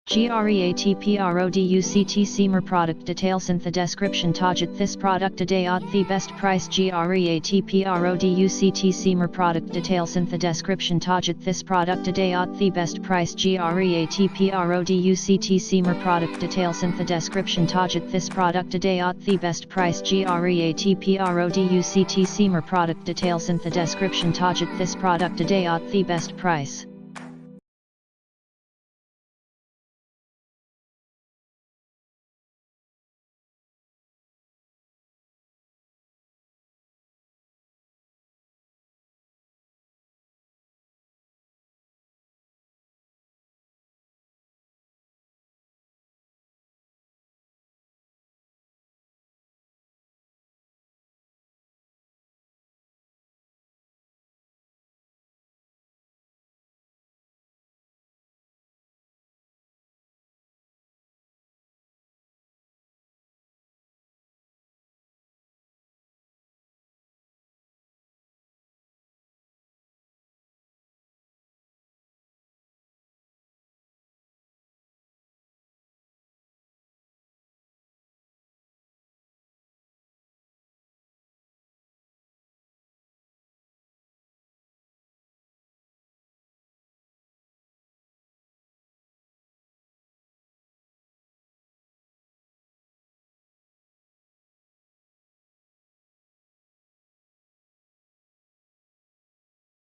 GREATPRODUCT mer product details in the description Tajit this product today at the best price GREATPRODUCT mer product details in the description Tajit this product today at the best price GREATPRODUCT mer product details in the description Tajit this product today at the best price GREATPRODUCT mer product details in the description Tajit this product today at the best price.